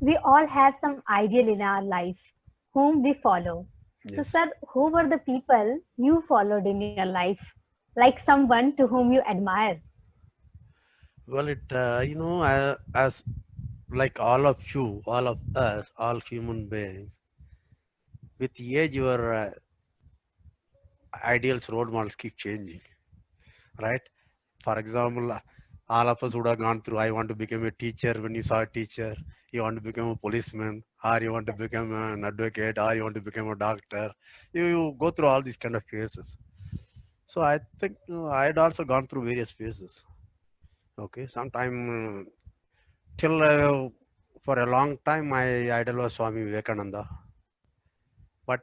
We all have some ideal in our life whom we follow. So, Yes. sir, who were the people you followed in your life? Like someone to whom you admire? Well, as like all of you, all of us, all human beings, with age, your ideals, role models keep changing, right? For example, all of us would have gone through, I want to become a teacher. When you saw a teacher, you want to become a policeman, or you want to become an advocate, or you want to become a doctor. You go through all these kind of phases. So I think I had also gone through various phases. Okay, sometime till for a long time, my idol was Swami Vivekananda. But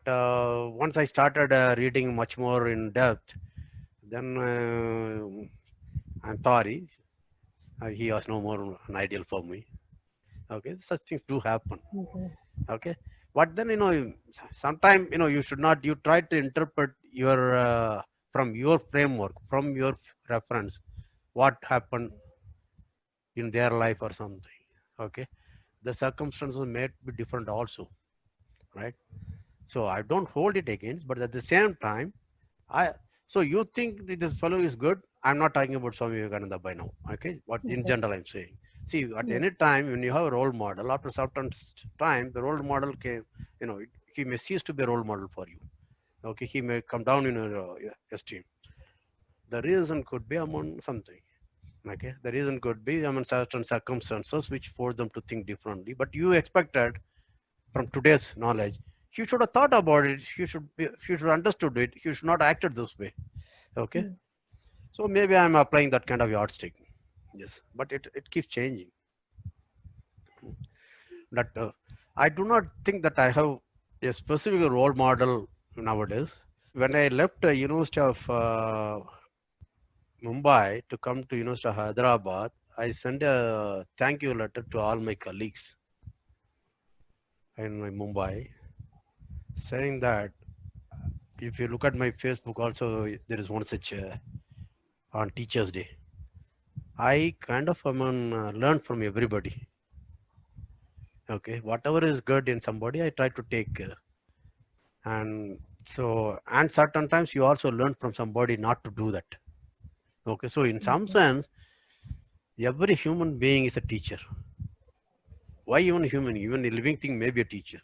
once I started reading much more in depth, then I'm sorry, he was no more an ideal for me. Okay, such things do happen. Mhm. Okay, but then sometimes you should not. You try to interpret your from your framework, from your reference, what happened in their life or something. Okay, the circumstances may be different also, right? So I don't hold it against, but at the same time, I so you think that this fellow is good. I'm not talking about Swami Vivekananda by now. Okay, what in Okay. general I'm saying. See, at Yes. any time when you have a role model, after certain time, the role model came. He may cease to be a role model for you. Okay, he may come down in your esteem. The reason could be among something. Okay, the reason could be among certain circumstances which force them to think differently. But you expected from today's knowledge, you should have thought about it. You should understood it. You should not acted this way. Okay, Mm. so maybe I'm applying that kind of yardstick. Yes, but it keeps changing. That I do not think that I have a specific role model nowadays. When I left University of Mumbai to come to University of Hyderabad, I sent a thank you letter to all my colleagues in Mumbai, saying that if you look at my Facebook, also there is one such on Teachers' Day. I kind of learn from everybody. Okay, whatever is good in somebody, I try to take, and so and certain times you also learn from somebody not to do that. Okay, so in some Okay. sense, every human being is a teacher. Why even human? Even a living thing may be a teacher.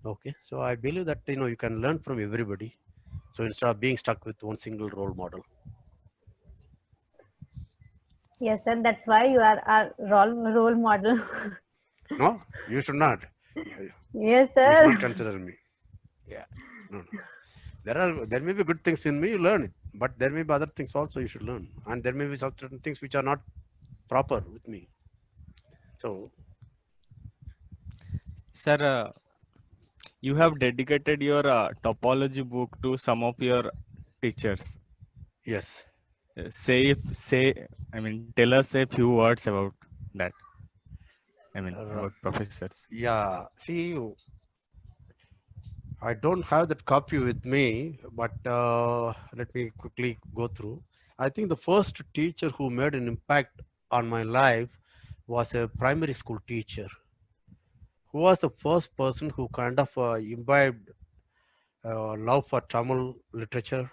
Okay, so I believe that you can learn from everybody. So instead of being stuck with one single role model, Yes, sir. That's why you are our role model. no, you should not. You Yes, you should not sir. consider me. Yeah, no, no. There may be good things in me. You learn it, but there may be other things also you should learn, and there may be certain things which are not proper with me. So Sir, you have dedicated your topology book to some of your teachers. yes, I mean, tell us a few words about that. I mean, uh, about professors. yeah. See, I don't have that copy with me, but let me quickly go through. I think the first teacher who made an impact on my life was a primary school teacher who was the first person who kind of imbibed love for Tamil literature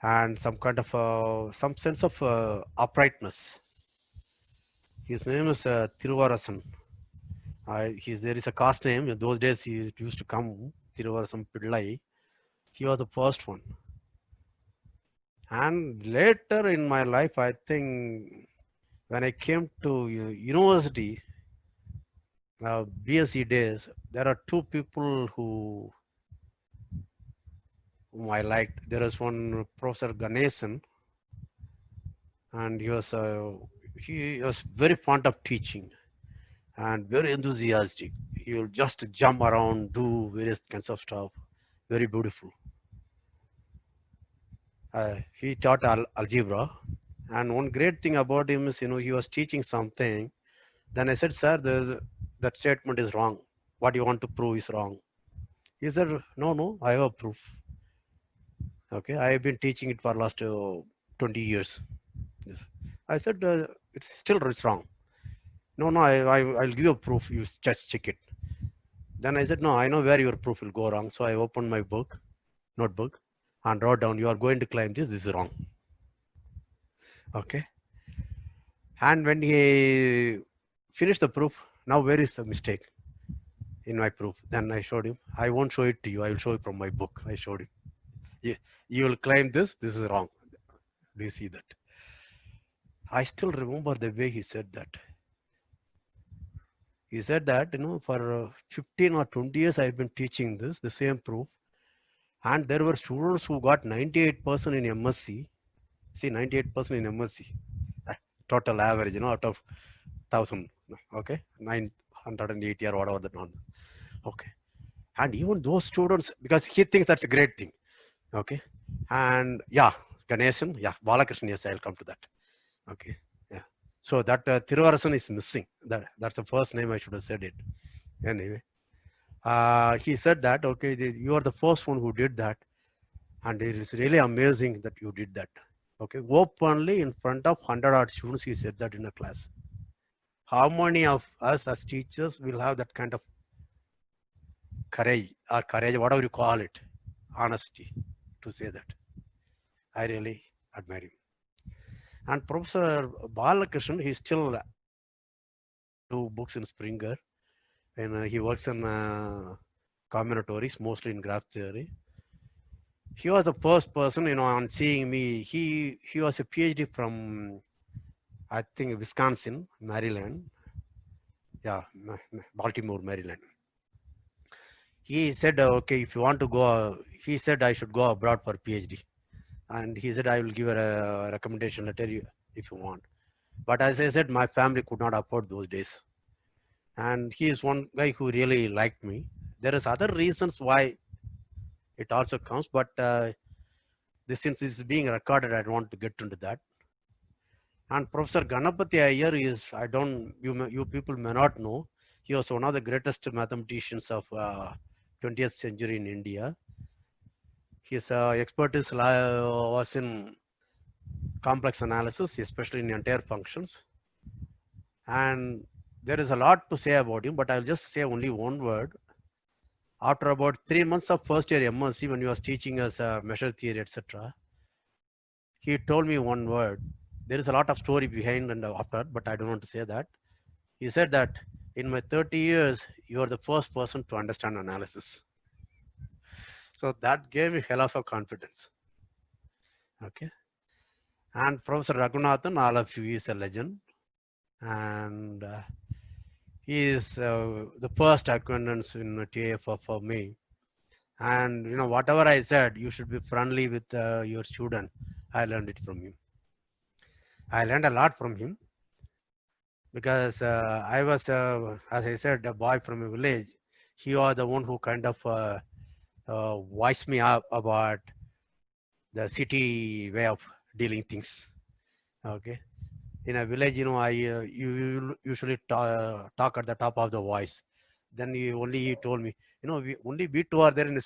and some kind of some sense of uprightness. His name is Thiruvarasan. There is a caste name. In those days, he used to come Thiruvarasan Pillai. He was the first one. And later in my life, I think when I came to university, BSc days, there are two people whom I liked. There was one Professor Ganesan, and he was very fond of teaching and very enthusiastic. He will just jump around, do various kinds of stuff. Very beautiful. He taught algebra, and one great thing about him is, he was teaching something. Then I said, sir, that statement is wrong. What you want to prove is wrong. He said, no, no, I have a proof. Okay, I have been teaching it for last 20 years. Yes. I said, it's still it's wrong. No, no, I'll give you a proof. You just check it. Then I said, no, I know where your proof will go wrong. So I opened my notebook, and wrote down, you are going to claim this. This is wrong. Okay. And when he finished the proof, now where is the mistake in my proof? Then I showed him. I won't show it to you. I will show it from my book. I showed him. You will claim this. This is wrong. Do you see that? I still remember the way he said that. He said that, for 15 or 20 years, I've been teaching this, the same proof. And there were students who got 98% in MSc. See, 98% in MSc. Total average, out of 1,000. Okay. 980 or whatever the number. Okay. And even those students, because he thinks that's a great thing. Okay. And yeah, Ganeshan, yeah, Balakrishnan, yes, I'll come to that. Okay. Yeah. So that Thiruvarasan is missing. That's the first name I should have said it. Anyway, he said that, okay, you are the first one who did that. And it is really amazing that you did that. Okay. Openly in front of 100 odd students, he said that in a class. How many of us as teachers will have that kind of courage, whatever you call it, honesty to say that? I really admire him. And Professor Balakrishnan, he still do books in Springer, and he works in combinatories, mostly in graph theory. He was the first person, on seeing me. He was a PhD from, I think, Wisconsin, Maryland. Yeah, Baltimore, Maryland. He said, okay, if you want to go, he said I should go abroad for PhD. And he said, I will give a recommendation letter if you want. But as I said, my family could not afford those days. And he is one guy who really liked me. There is other reasons why it also comes, but since this is being recorded, I don't want to get into that. And Professor Ganapati Iyer is, you people may not know, he was one of the greatest mathematicians of 20th century in India. His expertise was in complex analysis, especially in entire functions. And there is a lot to say about him, but I'll just say only one word. After about 3 months of first year MSc, when he was teaching us measure theory, etc., he told me one word. There is a lot of story behind and after, but I don't want to say that. He said that in my 30 years, you are the first person to understand analysis. So that gave me hell of a confidence. Okay. And Professor Raghunathan, all of you, is a legend. And he is the first acquaintance in TAF for me. And whatever I said, you should be friendly with your student. I learned it from him. I learned a lot from him because I was, as I said, a boy from a village. He was the one who kind of voiced me up about the city way of dealing things. Okay. In a village, I you usually talk at the top of the voice. Then he told me, we two are there in a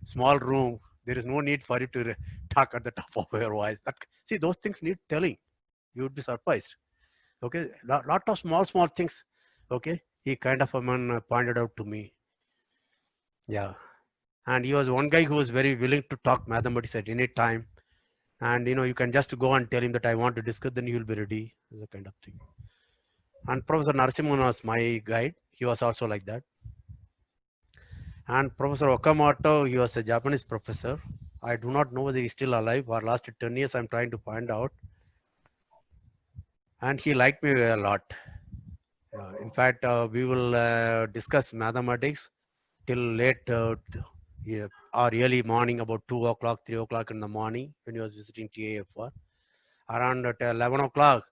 small room. There is no need for you to talk at the top of your voice. See, those things need telling. You would be surprised. Okay, lot of small things. Okay, he kind of pointed out to me. Yeah, and he was one guy who was very willing to talk mathematics at any time. And you can just go and tell him that I want to discuss, then he will be ready. That kind of thing. And Professor Narasimhan was my guide. He was also like that. And Professor Okamoto, he was a Japanese professor. I do not know whether he's still alive. For last 10 years, I'm trying to find out. And he liked me a lot. In fact, we will discuss mathematics till late or early morning, about 2 o'clock, 3 o'clock in the morning when he was visiting TAFR. Around at 11 o'clock,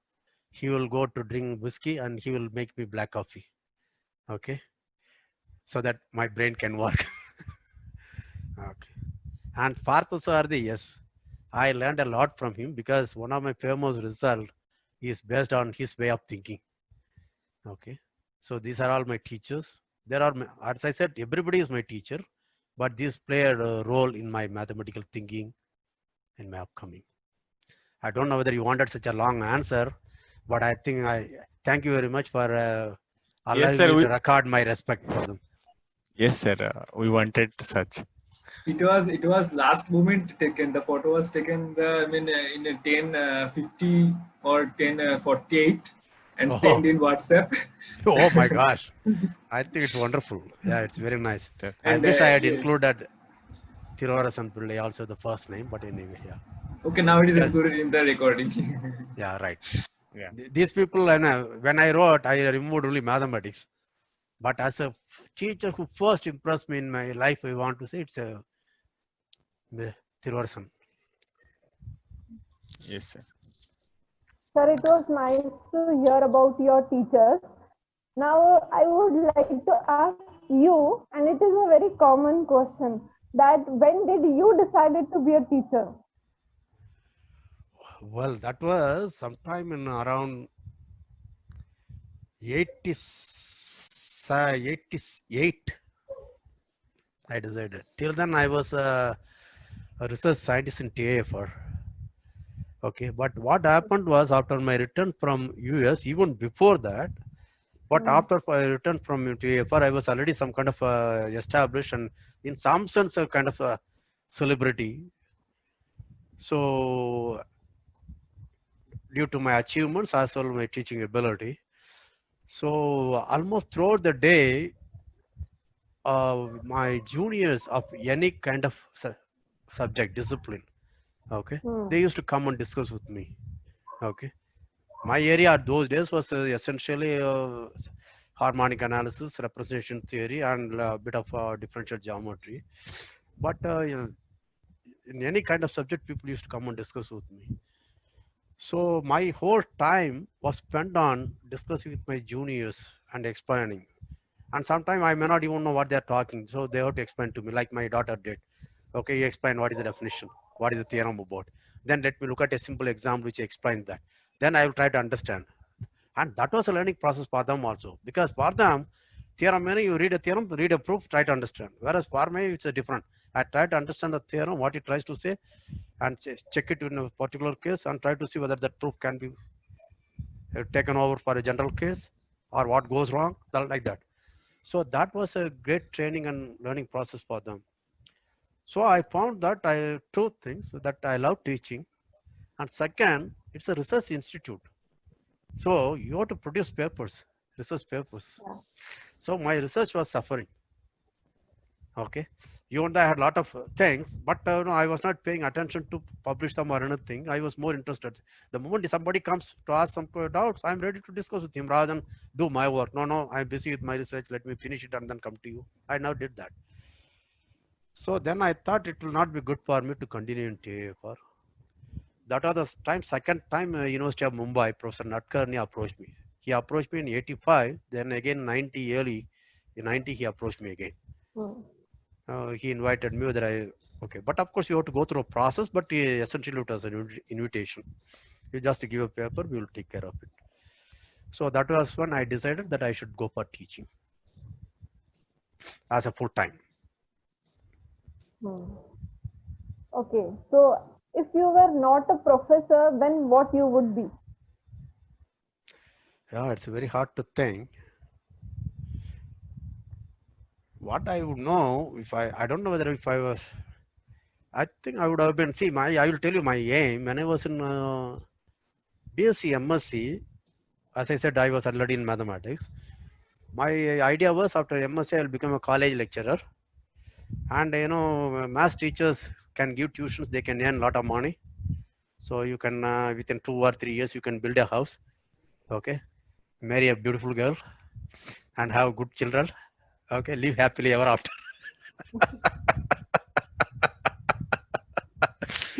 he will go to drink whiskey and he will make me black coffee. Okay. So that my brain can work. Okay. And Parthasarthi, yes, I learned a lot from him because one of my famous results is based on his way of thinking. Okay. So these are all my teachers. As I said, everybody is my teacher, but these play a role in my mathematical thinking and my upcoming. I don't know whether you wanted such a long answer, But I think I thank you very much for Yes, allowing sir. me to record my respect for them. Yes, sir. We wanted such. It was last moment taken. The photo was taken in a 10:50 or 10:48 and Oh, sent in WhatsApp. oh my gosh. I think it's wonderful. Yeah, it's very nice. Sir. I And wish I had yeah. included Thiruvarasan Pillai also the first name, but anyway, yeah. Okay, now it is Because, included in the recording. yeah, right. Yeah. These people, when I wrote, I removed only mathematics. But as a teacher who first impressed me in my life, I want to say it's Thiruvarasan. Yes, sir. Sir, it was nice to hear about your teachers. Now, I would like to ask you, and it is a very common question, that when did you decided to be a teacher? Well, that was sometime in around 88. I decided. Till then, I was a research scientist in TAFR. Okay, but what happened was after my return from US, even before that, but after I returned from TAFR, I was already some kind of established and in some sense a kind of a celebrity. So due to my achievements as well my teaching ability, so almost throughout the day, my juniors of any kind of subject discipline, okay, they used to come and discuss with me. Okay, my area at those days was essentially harmonic analysis, representation theory, and a bit of differential geometry. But in any kind of subject, people used to come and discuss with me. So my whole time was spent on discussing with my juniors and explaining. And sometimes I may not even know what they're talking, so they have to explain to me, like my daughter did. Okay, you explain what is the definition, what is the theorem about. Then let me look at a simple example which explains that. Then I will try to understand. And that was a learning process for them also. Because for them, theorem, you read a theorem, read a proof, try to understand. Whereas for me, it's a different. I try to understand the theorem, what it tries to say, and check it in a particular case and try to see whether that proof can be taken over for a general case or what goes wrong, like that. So that was a great training and learning process for them. So I found that two things that I love teaching, and second, it's a research institute. So you have to produce papers, research papers. So my research was suffering. Okay, even though I had a lot of things, but no, I was not paying attention to publish them or anything. I was more interested. The moment somebody comes to ask some doubts, I'm ready to discuss with him rather than do my work. No, I'm busy with my research. Let me finish it and then come to you. I now did that. So then I thought it will not be good for me to continue in TAFR. That was the time, second time University of Mumbai, Professor Natkarni approached me. He approached me in 85, then again 90 early, in 90 he approached me again. He invited me whether okay, but of course you have to go through a process, but essentially it was an invitation. You just give a paper, we will take care of it. So that was when I decided that I should go for teaching as a full time. Okay, so if you were not a professor, then what you would be? Yeah, it's very hard to think. What I would know if I don't know whether if I was, I think I would have been, see, I will tell you my aim. When I was in BSc, MSc, as I said, I was already in mathematics. My idea was after MSc, I'll become a college lecturer. And, math teachers can give tuitions, they can earn a lot of money. So you can, within 2 or 3 years, you can build a house, okay, marry a beautiful girl and have good children, okay, live happily ever after.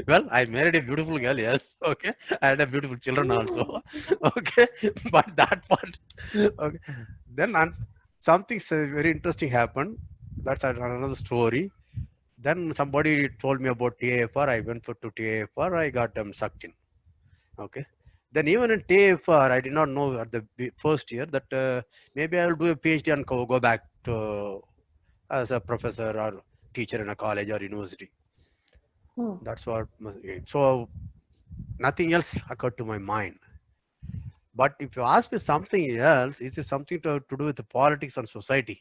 Well, I married a beautiful girl, yes, okay. I had a beautiful children also, okay. But that part, okay. Then something very interesting happened. That's another story. Then somebody told me about TAFR. I went to TAFR. I got them sucked in, okay. Then even in TAFR, I did not know at the first year that maybe I will do a PhD and go back to as a professor or teacher in a college or university. That's what. So nothing else occurred to my mind. But if you ask me something else, it is something to do with the politics and society.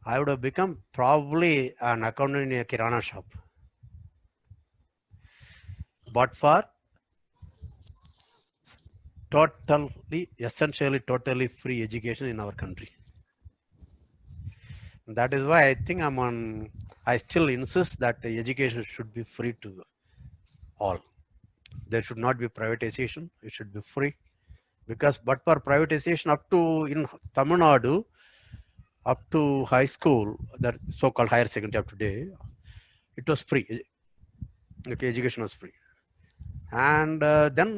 I would have become probably an accountant in a kirana shop. But for totally, essentially, totally free education in our country. That is why I think I still insist that the education should be free to all. There should not be privatization. It should be free. Because, but for privatization up to in Tamil Nadu, up to high school, the so-called higher secondary of today, it was free. Okay, education was free. And then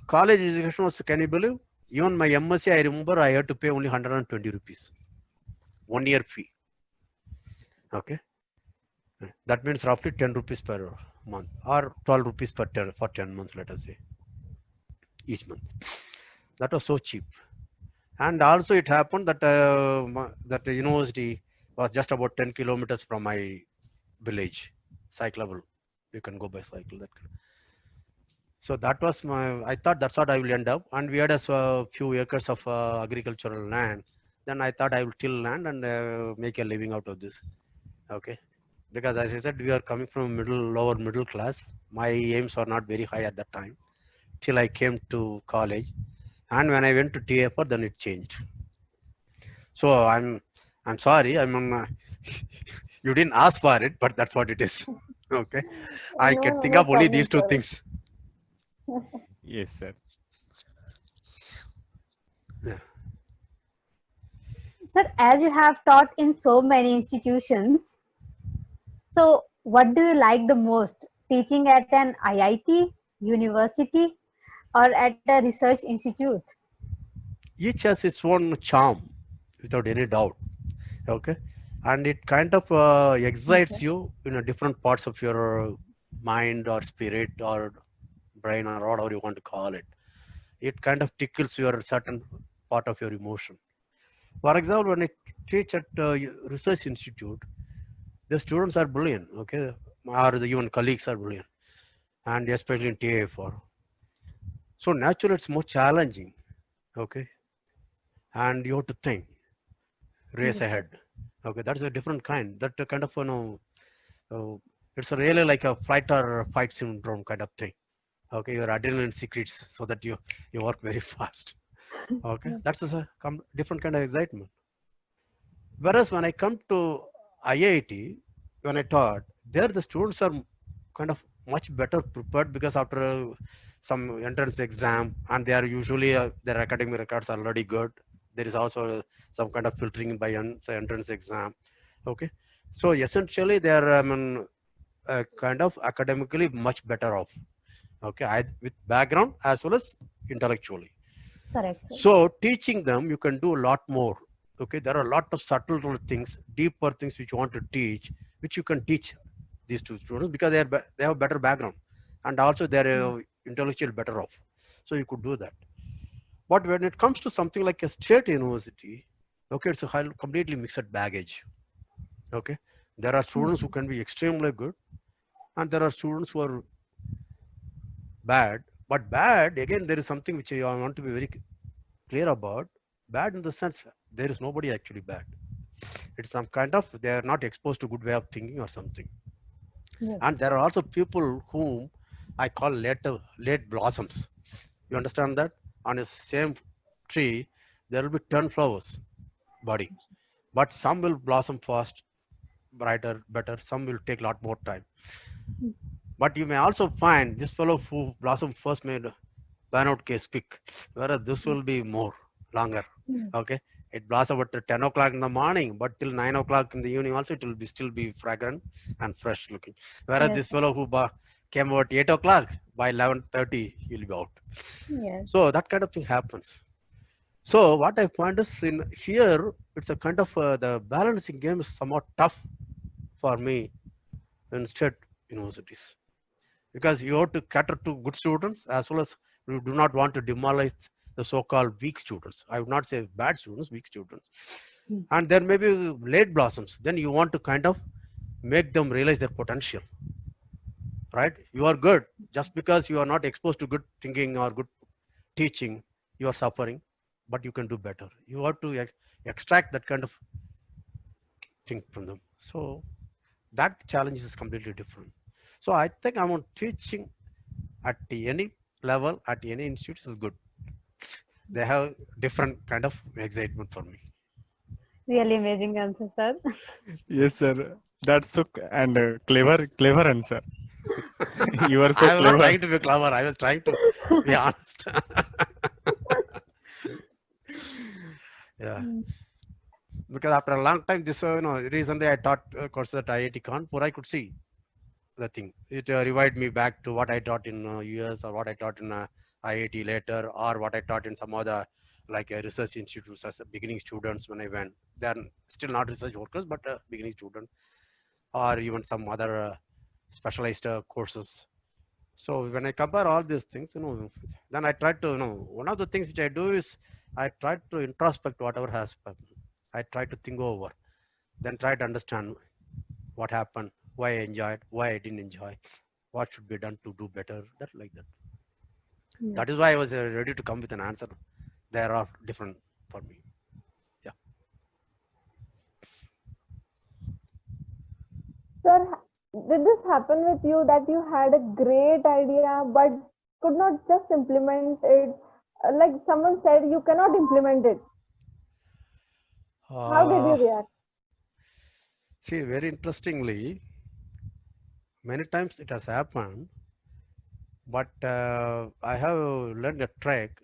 college education was, can you believe? Even my MSc, I remember I had to pay only 120 rupees. 1 year fee. Okay. That means roughly 10 rupees per month or 12 rupees for 10 months, let us say, each month. That was so cheap. And also it happened that that the university was just about 10 kilometers from my village, cyclable. You can go by cycle. So that was I thought that's what I will end up. And we had a few acres of agricultural land. Then I thought I will till land and make a living out of this. Okay. Because as I said, we are coming from lower middle class. My aims were not very high at that time till I came to college. And when I went to TFR, then it changed. So I'm sorry. You didn't ask for it, but that's what it is. Okay. I can think of only these two things. Yes, sir. Yeah. Sir, as you have taught in so many institutions, so what do you like the most? Teaching at an IIT, university, or at a research institute? Each has its own charm, without any doubt. Okay. And it kind of excites you in a different parts of your mind or spirit or brain or whatever you want to call it. It kind of tickles your certain part of your emotion. For example, when I teach at research institute, the students are brilliant, okay, or the even colleagues are brilliant, and especially in TAFR. So naturally, it's more challenging, okay, and you have to think, race ahead. Okay, that's a different kind. That kind of it's really like a fight or fight syndrome kind of thing. Okay, your adrenaline secretes so that you work very fast. Okay, that's a different kind of excitement. Whereas when I come to IIT, when I taught, there the students are kind of much better prepared because after some entrance exam, and they are usually their academic records are already good. There is also some kind of filtering by entrance exam. Okay, so essentially they are kind of academically much better off. Okay, with background as well as intellectually. Correct. Sir. So teaching them, you can do a lot more. Okay, there are a lot of subtle things, deeper things which you want to teach, which you can teach these two students because they have better background, and also they're intellectually better off. So you could do that. But when it comes to something like a state university, okay, it's a completely mixed baggage. Okay, there are students who can be extremely good, and there are students who are bad. But bad, again, there is something which I want to be very clear about. Bad in the sense there is nobody actually bad. It's some kind of, they are not exposed to good way of thinking or something. Yes. And there are also people whom I call late blossoms. You understand that? On the same tree, there will be 10 flowers body, but some will blossom fast, brighter, better. Some will take a lot more time. But you may also find this fellow who blossomed first made burnout case pick, whereas this will be more longer. Okay, it blossomed at 10 o'clock in the morning, but till 9 o'clock in the evening also it will still be fragrant and fresh looking. Whereas this fellow who came about 8 o'clock, by 11:30 he'll be out. Yes. So that kind of thing happens. So what I find is in here, it's a kind of the balancing game is somewhat tough for me in state universities, because you have to cater to good students as well as you do not want to demoralize the so-called weak students. I would not say bad students, weak students. And there may be late blossoms. Then you want to kind of make them realize their potential. right? You are good. Just because you are not exposed to good thinking or good teaching, you are suffering, but you can do better. You have to extract that kind of thing from them. So that challenge is completely different. So I think I'm on teaching at any level, at any institute is good. They have different kind of excitement for me. Really amazing answer, sir. Yes, sir. That's so and clever answer. You are so I was not clever. trying to be clever. I was trying to be honest. Yeah, Mm. because after a long time, this recently I taught courses at IIT Kanpur. I could see the thing. It revived me back to what I taught in US or what I taught in IIT later, or what I taught in some other like research institutes as a beginning students when I went. They're still not research workers, but beginning students, or even some other specialized courses. So when I compare all these things, then I try to, one of the things which I do is I try to introspect whatever has happened. I try to think over, then try to understand what happened, why I enjoyed, why I didn't enjoy, what should be done to do better, that like that. Yeah. That is why I was ready to come with an answer. They are different for me. Yeah. Sir, did this happen with you that you had a great idea but could not just implement it? Like someone said, you cannot implement it. How did you react? See, very interestingly, many times it has happened, but I have learned a trick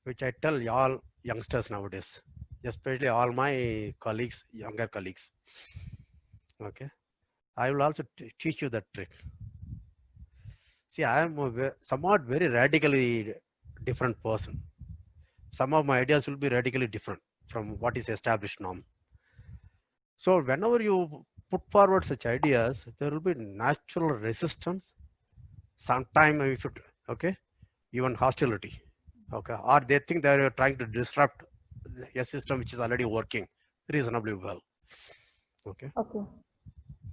which I tell all youngsters nowadays, especially all my colleagues, younger colleagues. Okay, I will also teach you that trick. See, I am a somewhat very radically different person. Some of my ideas will be radically different from what is established norm. So whenever you put forward such ideas, there will be natural resistance. Sometime if it, okay, even hostility, okay, or they think they are trying to disrupt a system which is already working reasonably well, okay. Okay.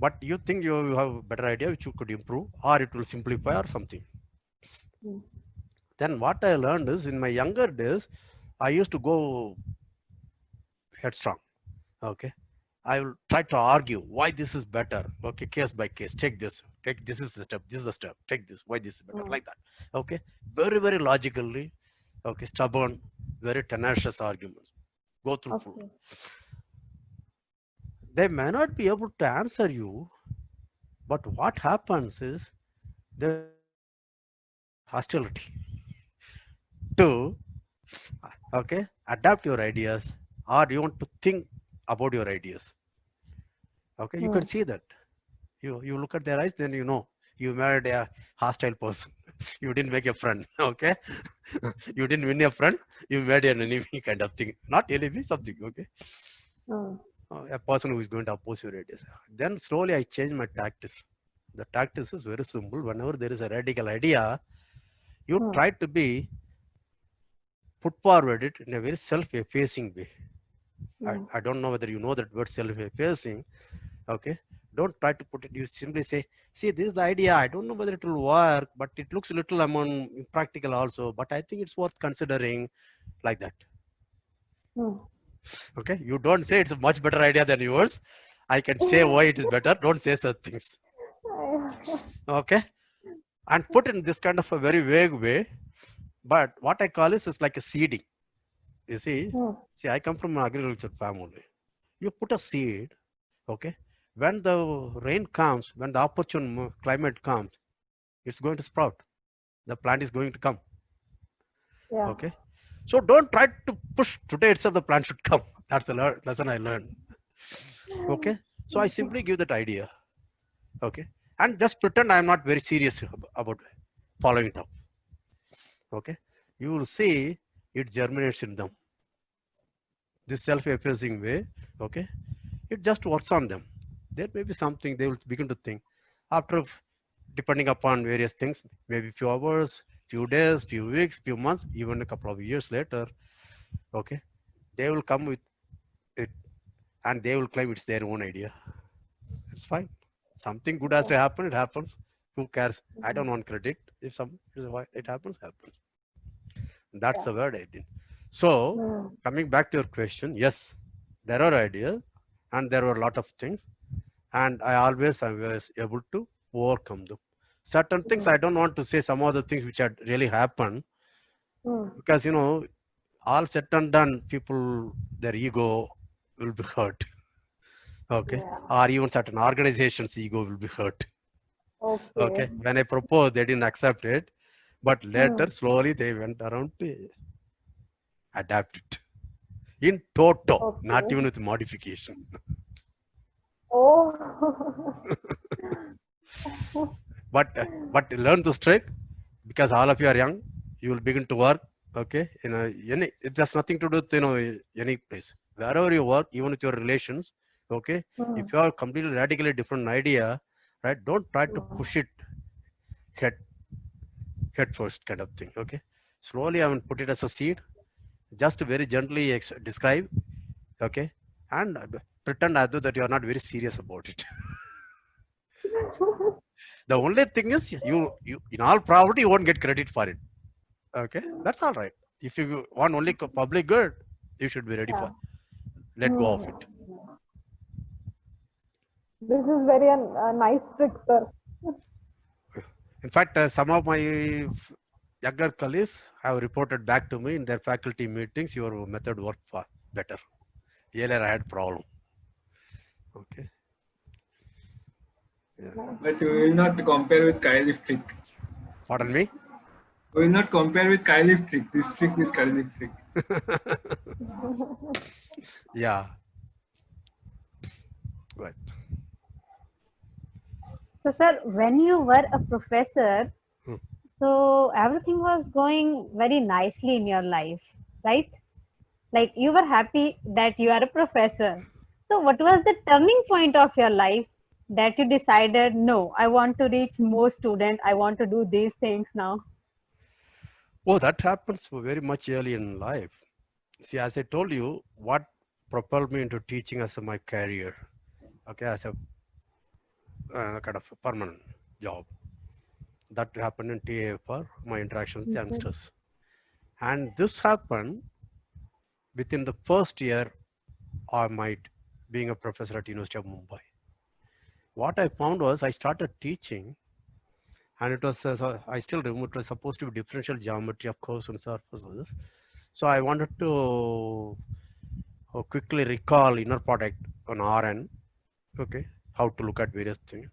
But you think you have a better idea which you could improve, or it will simplify or something. Hmm. Then what I learned is in my younger days, I used to go headstrong. Okay. I will try to argue why this is better. Okay, case by case. Take this. Take this is the step. This is the step. Take this. Why this is better? Hmm. Like that. Okay. Very, very logically. Okay. Stubborn, very tenacious arguments. Go through full. Okay. They may not be able to answer you, but what happens is the hostility to okay adapt your ideas, or you want to think about your ideas. Okay, you Hmm. can see that. You look at their eyes, then you know you married a hostile person. You didn't make a friend. Okay, you didn't win a friend. You made an enemy kind of thing. Not enemy, something. Okay, Hmm. a person who is going to oppose your ideas. Then slowly I changed my tactics. The tactics is very simple. Whenever there is a radical idea, you Hmm. try to be put forward it in a very self-effacing way. Hmm. I don't know whether you know that word self-effacing. Okay, don't try to put it. You simply say, see, this is the idea. I don't know whether it will work, but it looks a little impractical also, but I think it's worth considering, like that. Hmm. Okay, you don't say it's a much better idea than yours. I can say why it is better. Don't say such things. Okay, and put in this kind of a very vague way. But what I call is like a seeding. You see, Hmm. see, I come from an agriculture family. You put a seed, okay. When the rain comes, when the opportune climate comes, it's going to sprout. The plant is going to come. Yeah. Okay. So don't try to push today itself the plant should come. That's the lesson I learned. Okay. So I simply give that idea. Okay. And just pretend I'm not very serious about following it up. Okay. You will see it germinates in them. This self-effacing way. Okay. It just works on them. There may be something they will begin to think. After, depending upon various things, maybe few hours, few days, few weeks, few months, even a couple of years later, okay, they will come with it and they will claim it's their own idea. It's fine. Something good has to happen, it happens. Who cares? I don't want credit. If some it happens, happens. That's the word I did. So coming back to your question, yes, there are ideas and there were a lot of things, and I was able to overcome them. Certain things I don't want to say, some of the things which had really happened, because you know, all said and done, people, their ego will be hurt. Okay. Or even certain organizations' ego will be hurt. Okay. When I proposed, they didn't accept it. But later, slowly, they went around to adapt it. In toto, not even with modification. Oh. But learn to strike, because all of you are young, you will begin to work. Okay. You know, it has nothing to do with, you know, any place. Wherever you work, even with your relations, okay, if you have completely radically different idea, right, don't try to push it head first kind of thing. Okay, slowly I will put it as a seed, just very gently describe, okay, and pretend as though that you are not very serious about it. The only thing is, you in all probability you won't get credit for it. Okay, that's all right. If you want only public good, you should be ready for let go of it. This is very nice trick, sir. In fact, some of my younger colleagues have reported back to me in their faculty meetings, your method worked better. Earlier I had problem. Okay. Yeah. But we will not compare with Kylie's trick. Pardon me? We will not compare with Kylie's trick. This trick with Kylie's trick. Yeah. Right. So, sir, when you were a professor, so everything was going very nicely in your life, right? Like you were happy that you are a professor. So, what was the turning point of your life that you decided, no, I want to reach more students, I want to do these things now? Oh, that happens very much early in life. See, as I told you, what propelled me into teaching as my career, okay, as a kind of a permanent job. That happened in TA for my interactions with youngsters. And this happened within the first year of my being a professor at University of Mumbai. What I found was I started teaching, and it was, I still remember, it was supposed to be differential geometry of curves and surfaces. So I wanted to quickly recall inner product on Rn, okay, how to look at various things.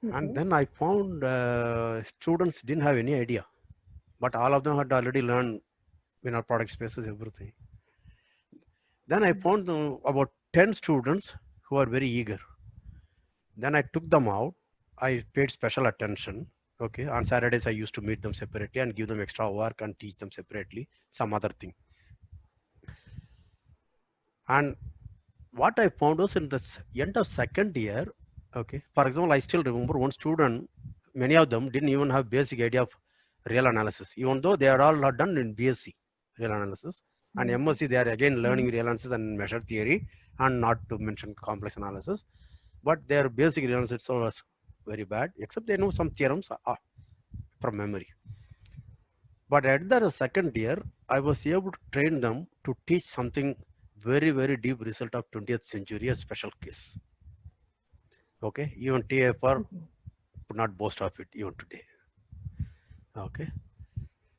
And then I found students didn't have any idea, but all of them had already learned inner product spaces, everything. Then I found about 10 students who are very eager. Then I took them out. I paid special attention. Okay, on Saturdays I used to meet them separately and give them extra work and teach them separately some other thing. And what I found was in the end of second year, okay, for example, I still remember one student, many of them didn't even have basic idea of real analysis, even though they are all done in BSc real analysis, and MSc they are again learning real analysis and measure theory, and not to mention complex analysis, but their basic real analysis was very bad, except they know some theorems from memory. But at the second year, I was able to train them to teach something very, very deep result of 20th century, a special case. Okay, even TFR could not boast of it even today. Okay,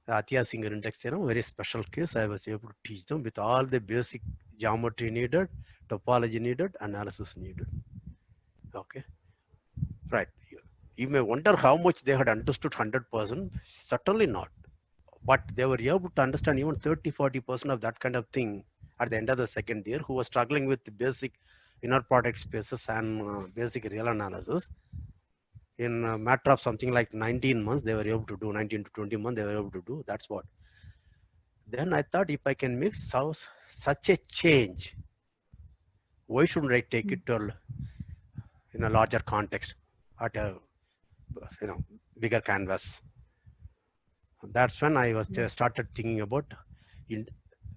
the Atiyah-Singer index theorem, very special case. I was able to teach them with all the basic geometry needed, topology needed, analysis needed. Okay, right. You may wonder how much they had understood 100%. Certainly not. But they were able to understand even 30-40% of that kind of thing at the end of the second year, who was struggling with the basic inner product spaces and basic real analysis. In a matter of something like 19 months, they were able to do, 19 to 20 months, they were able to do. That's what. Then I thought, if I can make such a change, why shouldn't I take it to in a larger context at a bigger canvas? That's when I was started thinking about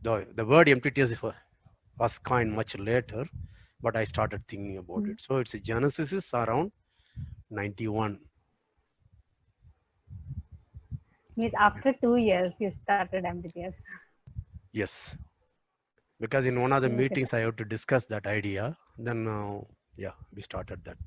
the word MTTS was coined much later, but I started thinking about it. So its genesis is around 91. Means after 2 years you started MBBS. Yes, because in one of the Okay. meetings I have to discuss that idea. Then, yeah, we started that.